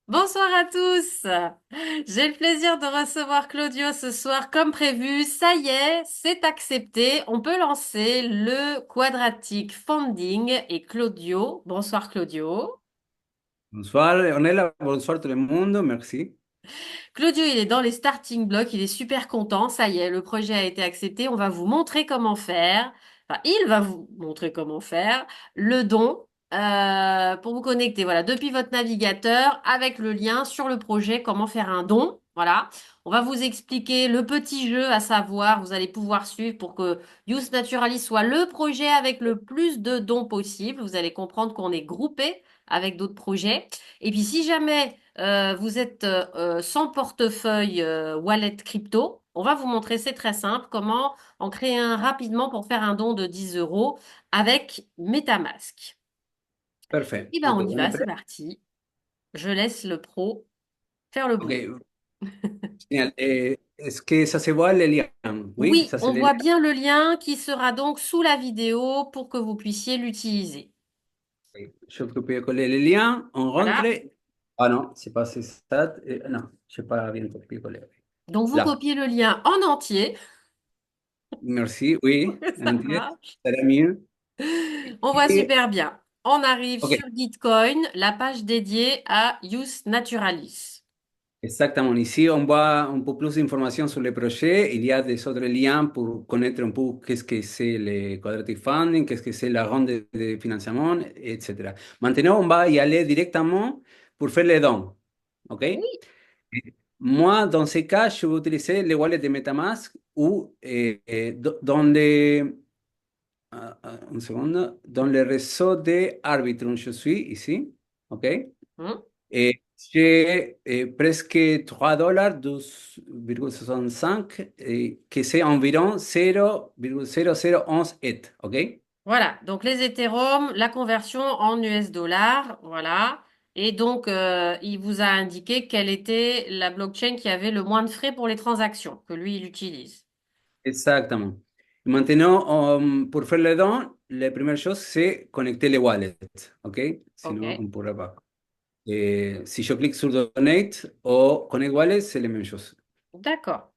Bonsoir à tous. J'ai le plaisir de recevoir Claudio ce soir comme prévu. Ça y est, c'est accepté. On peut lancer le quadratic funding et Claudio. Bonsoir Claudio. Bonsoir, Ornella, bonsoir tout le monde, merci. Claudio, il est dans les starting blocks. Il est super content. Ça y est, le projet a été accepté. On va vous montrer comment faire. Enfin, il va vous montrer comment faire le don pour vous connecter. Voilà, depuis votre navigateur avec le lien sur le projet, comment faire un don. Voilà. On va vous expliquer le petit jeu à savoir. Vous allez pouvoir suivre pour que Youth Naturalis soit le projet avec le plus de dons possible. Vous allez comprendre qu'on est groupé avec d'autres projets. Et puis, si jamais vous êtes sans portefeuille wallet crypto, on va vous montrer, c'est très simple, comment en créer un rapidement pour faire un don de 10 euros avec MetaMask. Parfait. Et ben Ok, on y on est va, c'est prêt? parti. Je laisse le pro faire le boulot. Ok, génial. Est-ce que ça se voit le lien? Oui, Oui, ça c'est on le voit lien. bien le lien qui sera donc sous la vidéo pour que vous puissiez l'utiliser. Ok. Je peux coller le lien, on rentre. Voilà. Ah non, c'est pas c'est ça. Non, je n'ai pas bien copié-coller. Donc vous Là, copiez le lien en entier. merci, oui, Ça entier, marche. ça va mieux. On voit Et, super bien. On arrive ok, sur Gitcoin, la page dédiée à Use Naturalis. exactement. Ici, on voit un peu plus d'informations sur le projet. Il y a des autres liens pour connaître un peu qu'est-ce que c'est le quadratic funding, qu'est-ce que c'est la ronde de financement, etc. Maintenant, on va y aller directement pour faire les dons. OK? Oui. Moi, dans ces cas, je vais utiliser le wallet de MetaMask ou dans les, une seconde, dans le réseau de Arbitrum, je suis ici. OK? Hmm. Et j'ai presque 3 $, 12,65, que c'est environ 0,0011 ETH, OK? Voilà, donc les Ethereum, la conversion en US dollars, voilà. Et donc, il vous a indiqué quelle était la blockchain qui avait le moins de frais pour les transactions, que lui, il utilise. Exactement. Maintenant, pour faire les dons, la première chose, c'est connecter les wallets, OK? Sinon, on OK, ne pourra pas. Si je clique sur Donate ou Connect Wallet, c'est la même chose. d'accord.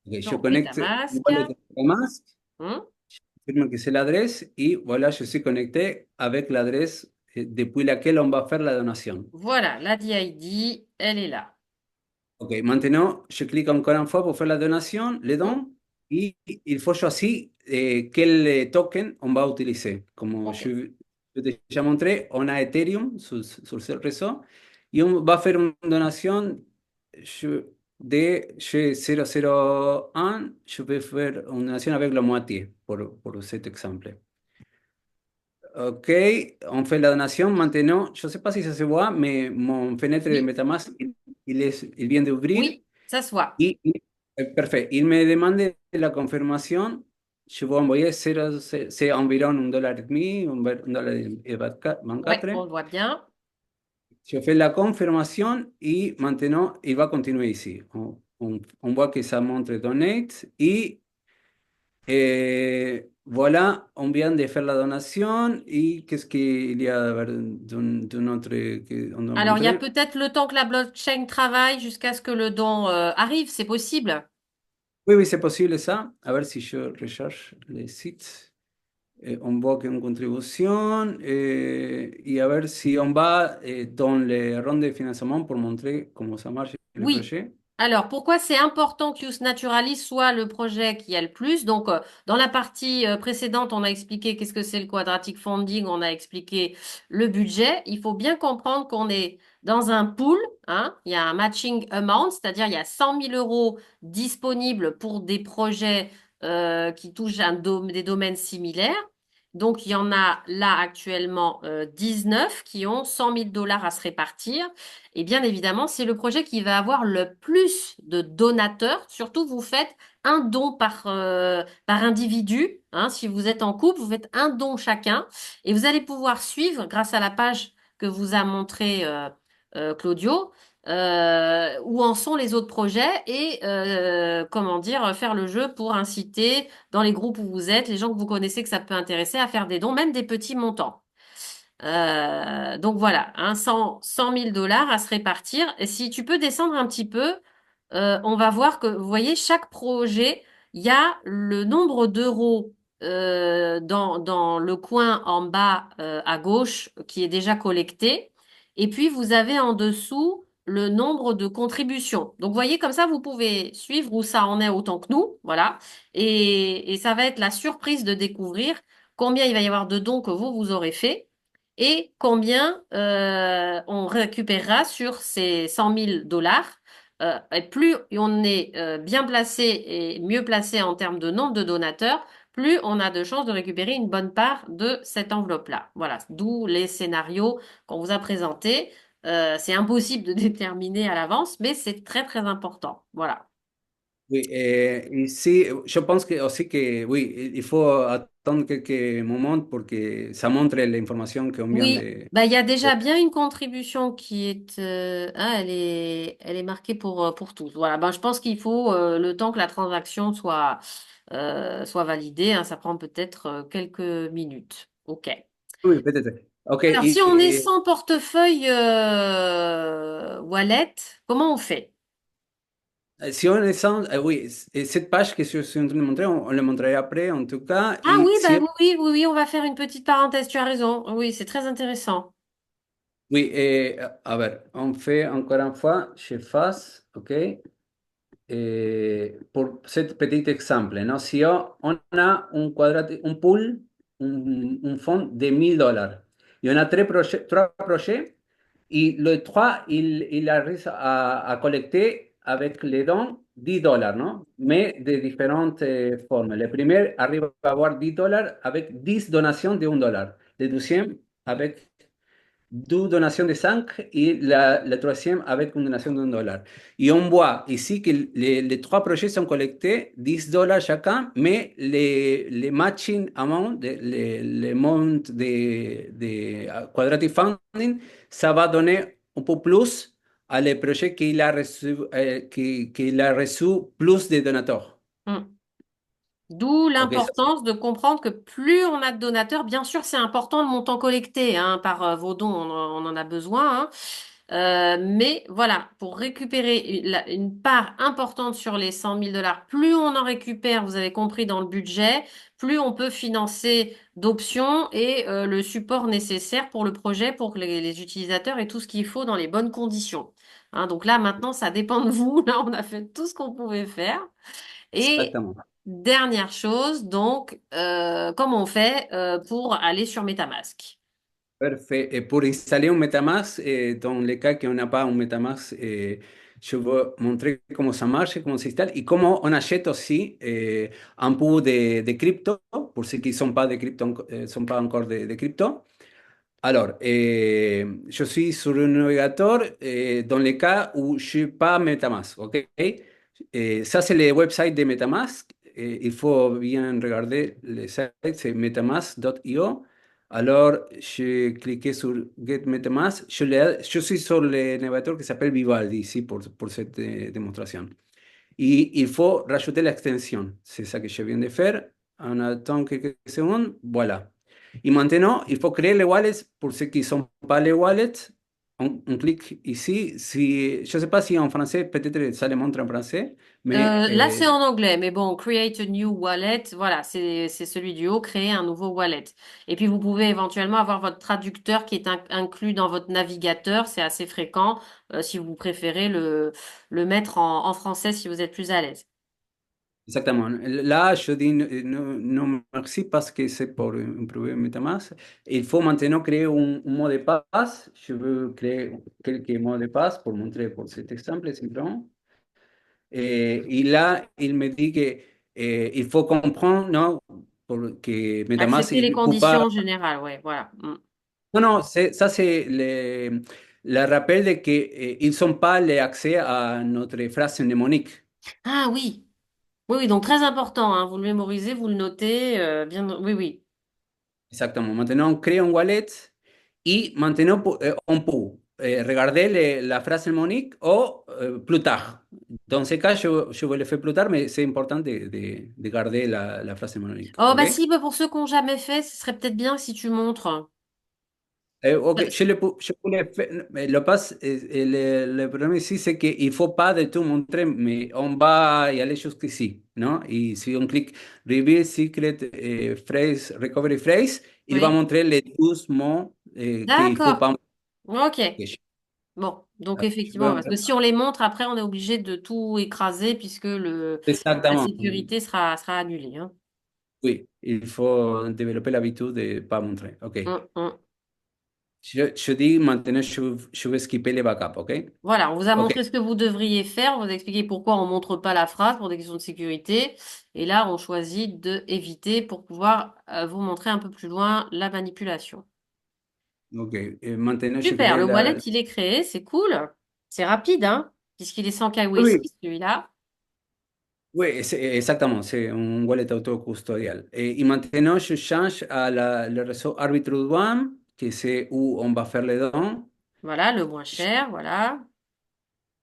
OK, je Donc, connecte le MetaMask. wallet de MetaMask, Hmm. confirme que c'est l'adresse et voilà, je suis connecté avec l'adresse depuis laquelle on va faire la donation. Voilà, la DID, elle est là. OK, maintenant, je clique encore une fois pour faire la donation, les Hmm. dons, et il faut choisir quel token on va utiliser. Comme OK. je t'ai déjà montré, on a Ethereum sur ce réseau et on va faire une donation je- de chez 001. Je vais faire une donation avec la moitié pour cet exemple. OK, on fait la donation. Maintenant, je ne sais pas si ça se voit, mais mon fenêtre de Oui, MetaMask, il vient d'ouvrir. oui, ça se voit. Perfecto. Il me demande la confirmación. Je vais envoyer 0, c'est environ $1,5, Ouais, on $1,24. le voit bien. Je fais la confirmation et maintenant il va continuer ici. On voit que ça montre donate et voilà, on vient de faire la donation et qu'est-ce qu'il y a d'un autre qu'on doit Alors, il y a montrer? peut-être le temps que la blockchain travaille jusqu'à ce que le don arrive, c'est possible. Oui, oui, c'est possible ça. A ver si je recherche les sites. On voit une contribution et à ver si on va dans les rondes de financement pour montrer comment ça marche le Oui. projet. Alors, pourquoi c'est important que Use Naturalis soit le projet qui a le plus? Donc, dans la partie précédente, on a expliqué qu'est-ce que c'est le quadratic funding, on a expliqué le budget. Il faut bien comprendre qu'on est dans un pool, hein. Il y a un matching amount, c'est-à-dire il y a 100 000 euros disponibles pour des projets qui touchent des domaines similaires. Donc, il y en a là actuellement 19 qui ont 100 000 dollars à se répartir. Et bien évidemment, c'est le projet qui va avoir le plus de donateurs. Surtout, vous faites un don par individu. Hein. Si vous êtes en couple, vous faites un don chacun. Et vous allez pouvoir suivre, grâce à la page que vous a montré Claudio, où en sont les autres projets et comment dire, faire le jeu pour inciter dans les groupes où vous êtes, les gens que vous connaissez que ça peut intéresser à faire des dons, même des petits montants. Donc voilà, hein, 100 000 dollars à se répartir. Et si tu peux descendre un petit peu, on va voir que, vous voyez, chaque projet, il y a le nombre d'euros dans le coin en bas à gauche qui est déjà collecté. Et puis, vous avez en dessous le nombre de contributions. Donc, vous voyez, comme ça, vous pouvez suivre où ça en est autant que nous. Voilà. Et ça va être la surprise de découvrir combien il va y avoir de dons que vous aurez fait et combien on récupérera sur ces 100 000 dollars. Et plus on est bien placé et mieux placé en termes de nombre de donateurs, plus on a de chances de récupérer une bonne part de cette enveloppe-là. Voilà, d'où les scénarios qu'on vous a présentés. C'est impossible de déterminer à l'avance, mais c'est très très important. Voilà. Oui, y sí, yo pienso que, aussi que, oui, il faut attendre quelques moments pour que ça montre la information qu'on vient Oui, de... bah, il y a déjà bien une contribution qui est, ah, elle est marquée pour tous. Voilà, ben, je pense qu'il faut le temps que la transaction soit validée, hein, ça prend peut-être quelques minutes. OK. Oui, peut-être. Ok, Alors, si on est sans portefeuille wallet, comment on fait? si on est sans, oui, cette page que je suis en train de montrer, on la montrerai après en tout cas. Ah oui, Et bah si, oui, oui, oui, oui, on va faire une petite parenthèse, tu as raison. Oui, c'est très intéressant. oui, a ver, on fait encore une fois, je fasse, ok. Por cet petit exemple, ¿no? Si on a un pool, un fonds de 1000 dollars, y on a trois projets, y los trois, il arrive à collecter avec les dons 10 dollars, ¿no? Mais de différentes formes. Le premier arrive à avoir 10 dollars avec 10 donations de 1 dollar. Le deuxième avec deux donations de 5 et la troisième avec une donation d'1 dollar. Et on voit ici que les trois projets sont collectés 10 dollars chacun, mais les matching amount, les montes de Quadratic Funding, ça va donner un peu plus à les projets qu'il a reçu, qu'il a reçu plus de donateurs. Hmm. D'où Ok, ça, l'importance de comprendre que plus on a de donateurs, bien sûr, c'est important le montant collecté hein, par vos dons, on en a besoin. Hein. Mais voilà, pour récupérer une part importante sur les 100 000 dollars, plus on en récupère, vous avez compris, dans le budget, plus on peut financer d'options et le support nécessaire pour le projet, pour que les utilisateurs aient tout ce qu'il faut dans les bonnes conditions. Hein, donc là, maintenant, ça dépend de vous. Là, on a fait tout ce qu'on pouvait faire. Et exactement. dernière chose, donc, comment on fait pour aller sur MetaMask? Parfait. Et pour installer un MetaMask, dans le cas qu'on n'a pas un MetaMask, je vais montrer comment ça marche, comment ça s'installe et comment on achète aussi un peu de crypto, pour ceux qui ne sont pas de crypto, sont pas encore de crypto. Alors, je suis sur un navigateur dans le cas où je ne suis pas MetaMask, OK? Ça, c'est le website de MetaMask. Il faut bien regarder le site, c'est metamask.io. Alors, je cliqué sur Get MetaMask. Je suis sur le navigateur qui s'appelle Vivaldi, ici, pour cette démonstration. Et il faut rajouter l'extension. C'est ça que je viens de faire. On attend quelques secondes. Voilà. Et maintenant, il faut créer les wallets pour ceux qui ne sont pas les wallets. On clique ici. Si, je ne sais pas si en français, peut-être ça le montre en français, mais Là, c'est en anglais, mais bon, create a new wallet, voilà, c'est celui du haut, créer un nouveau wallet. Et puis, vous pouvez éventuellement avoir votre traducteur qui est inclus dans votre navigateur, c'est assez fréquent, si vous préférez le mettre en français si vous êtes plus à l'aise. exactement. Là, je dis non, non merci parce que c'est pour un problème MetaMask. Il faut maintenant créer un mot de passe. Je veux créer quelques mots de passe pour montrer pour cet exemple, simplement. Y là, il me dit que il faut comprendre, non, pour que MetaMask, Accepter les il ne peut pas... conditions générales, ouais, voilà. Mm. Non, non, ça c'est le rappel de que ils ne sont pas les accès à notre phrase mnémonique. Ah oui, oui, oui, donc très important, hein, vous le mémorisez, vous le notez, bien, oui, oui. Exactement. Maintenant, on crée un wallet et maintenant, on peut regarder la phrase mnémonique ou plus tard. Dans ce cas, je vais le faire plus tard, mais c'est important de garder la phrase mnémonique. Oh, OK? bah si, bah, pour ceux qui n'ont jamais fait, ce serait peut-être bien si tu montres. Ok, je voulais faire, mais le problème ici, c'est qu'il ne faut pas du tout montrer, mais on va y aller jusqu'ici, non? Et si on clique Reveal Secret Phrase, Recovery Phrase, il va Oui. montrer les 12 mots qu'il ne faut D'accord. pas Ok. montrer. Bon, donc Je vais effectivement, parce que si on les montre, après, on est obligé de tout écraser puisque la Exactement. sécurité sera annulée, hein. Oui, il faut développer l'habitude de ne pas montrer. OK. Mm. Je dis maintenant, je vais skipper les backups. OK? Voilà, on vous a OK. montré ce que vous devriez faire, on vous a expliqué pourquoi on montre pas la phrase pour des questions de sécurité. Et là, on choisit de éviter pour pouvoir vous montrer un peu plus loin la manipulation. OK. Et maintenant, je Super, crée le wallet, la. il est créé, c'est cool. C'est rapide, hein, puisqu'il est sans KYC, Oui, celui-là. oui, exactement. C'est un wallet autocustodial. Et maintenant, je change à le réseau Arbitrage One, que c'est où on va faire les dons. Voilà, le moins cher, voilà.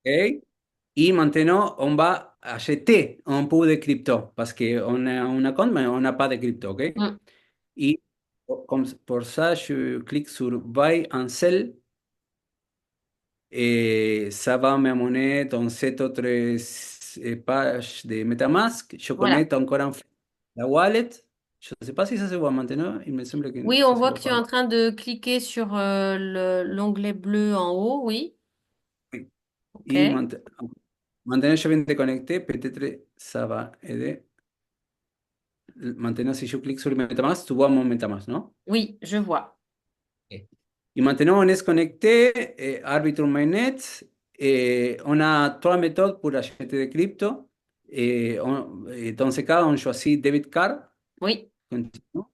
OK? Et maintenant, on va acheter un peu de crypto parce qu'on a un compte, mais on n'a pas de crypto. OK? Mm. Et comme, pour ça, je clique sur Buy and Sell et ça va m'amener dans cette autre page de MetaMask. Je Voilà. connecte encore en fait la wallet. Je ne sais pas si ça se voit maintenant. Il me semble que Oui, on ça se voit que voit tu es pas. en train de cliquer sur l'onglet bleu en haut, oui. Oui. Et OK. maintenant, je viens de connecter. Peut-être ça va aider. Maintenant, si je clique sur MetaMask, tu vois mon MetaMask, non? Oui, je vois. Ok. Y mantenemos conecté, Arbitrum Mainnet. On a trois méthodes pour acheter des cryptos. Dans ce cas, on choisit debit card. Oui. Continue.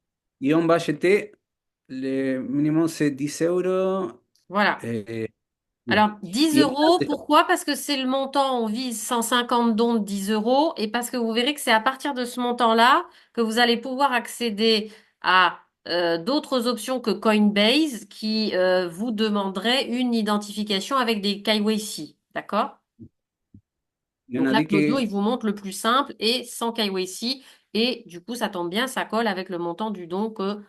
Et on va acheter le minimum, c'est 10 euros. Voilà. euh, oui. Alors, 10 Et on euros, a- pourquoi? Parce que c'est le montant, on vise 150 dons de 10 euros, et parce que vous verrez que c'est à partir de ce montant-là que vous allez pouvoir accéder à d'autres options que Coinbase qui vous demanderaient une identification avec des KYC. D'accord? y on Donc a là, dit Claudio, que il vous montre le plus simple et sans KYC, et du coup, ça tombe bien, ça colle avec le montant du don que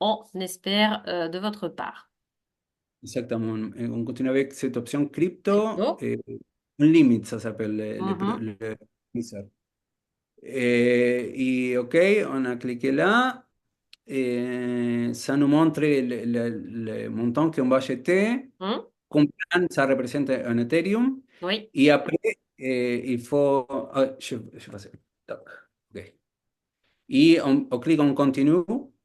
on espère de votre part. exactement. On continue avec cette option crypto. Crypto. Unlimited, ça s'appelle Mhm. le y OK, on a cliqué là. Ça nous montre le montant qu'on va acheter. Hmm. Combien ça représente un Ethereum. Oui. Et après, il faut. Je vais faire. Tac. OK. Et on clique en continue.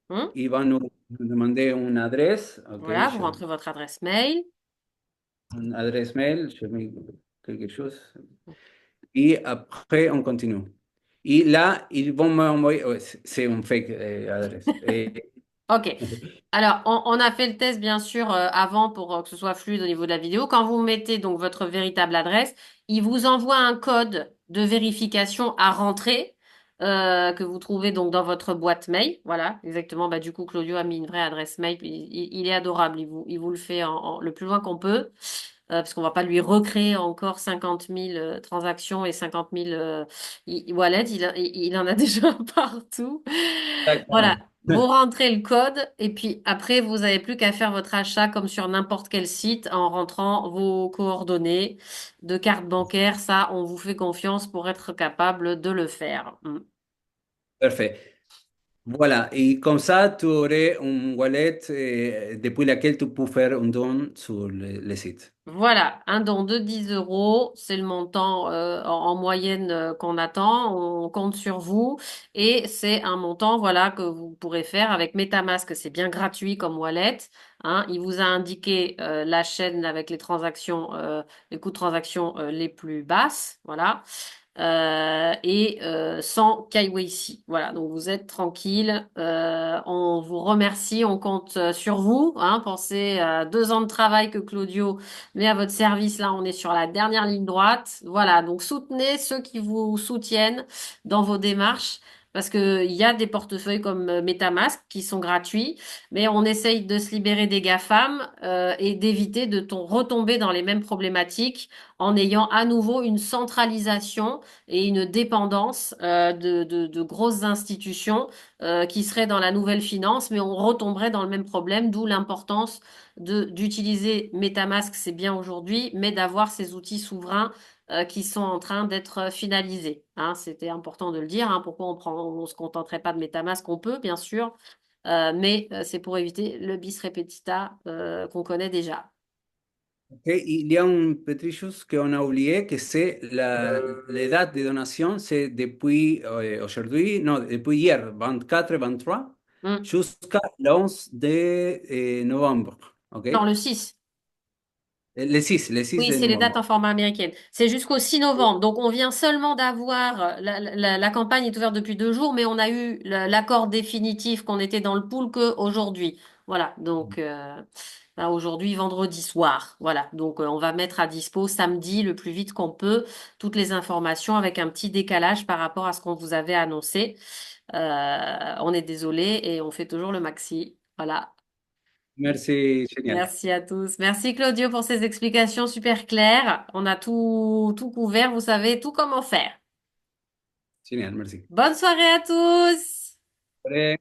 Hmm. Il va nous demander une adresse. OK, Voilà, vous rentrez votre adresse mail. une adresse mail. Je mets quelque chose. Et après, on continue. Et là, ils vont m'envoyer. Ouais, c'est une fake adresse. OK. Alors, on a fait le test, bien sûr, avant pour que ce soit fluide au niveau de la vidéo. Quand vous mettez donc votre véritable adresse, il vous envoie un code de vérification à rentrer que vous trouvez donc dans votre boîte mail. Voilà, exactement. Bah, du coup, Claudio a mis une vraie adresse mail. Il est adorable. Il vous le fait le plus loin qu'on peut. Parce qu'on va pas lui recréer encore 50 000 transactions et 50 000 wallets. Il en a déjà partout. Voilà, Exactement. vous rentrez le code et puis après, vous n'avez plus qu'à faire votre achat comme sur n'importe quel site en rentrant vos coordonnées de carte bancaire. Ça, on vous fait confiance pour être capable de le faire. Mm. Parfait. Voilà. Et comme ça, tu aurais un wallet depuis laquelle tu peux faire un don sur le site. Voilà, un don de 10 euros, c'est le montant en moyenne qu'on attend. On compte sur vous et c'est un montant voilà que vous pourrez faire avec MetaMask. C'est bien gratuit comme wallet. Hein. Il vous a indiqué la chaîne avec les transactions, les coûts de transaction les plus basses. Voilà. Et sans KYC. Voilà, donc vous êtes tranquille. On vous remercie, on compte sur vous. Hein. Pensez à 2 ans de travail que Claudio met à votre service. Là, on est sur la dernière ligne droite. Voilà, donc soutenez ceux qui vous soutiennent dans vos démarches. Parce que il y a des portefeuilles comme MetaMask qui sont gratuits, mais on essaye de se libérer des GAFAM et d'éviter de retomber dans les mêmes problématiques en ayant à nouveau une centralisation et une dépendance de grosses institutions qui seraient dans la nouvelle finance, mais on retomberait dans le même problème, d'où l'importance d'utiliser MetaMask, c'est bien aujourd'hui, mais d'avoir ces outils souverains qui sont en train d'être finalisés. Hein, c'était important de le dire. Hein, pourquoi on se contenterait pas de MetaMask? On peut, bien sûr, mais c'est pour éviter le bis repetita qu'on connaît déjà. Ok, il y a un petit chose qu'on a oublié, que c'est la date de donation, c'est depuis aujourd'hui, non, depuis hier, 24-23, Hmm. jusqu'à l'11 de novembre. Ok? Non, le 6. Le 6 Oui, de c'est les dates en novembre. format américain. C'est jusqu'au 6 novembre. Donc, on vient seulement d'avoir, la campagne est ouverte depuis 2 jours, mais on a eu l'accord définitif qu'on était dans le pool que aujourd'hui. Voilà. Donc, bah, aujourd'hui, vendredi soir. Voilà. Donc, on va mettre à dispo samedi le plus vite qu'on peut toutes les informations avec un petit décalage par rapport à ce qu'on vous avait annoncé. On est désolé et on fait toujours le maxi. Voilà. Merci, génial. Merci à tous. Merci Claudio pour ces explications super claires. On a tout couvert, vous savez tout comment faire. Génial, merci. Bonne soirée à tous! Vale.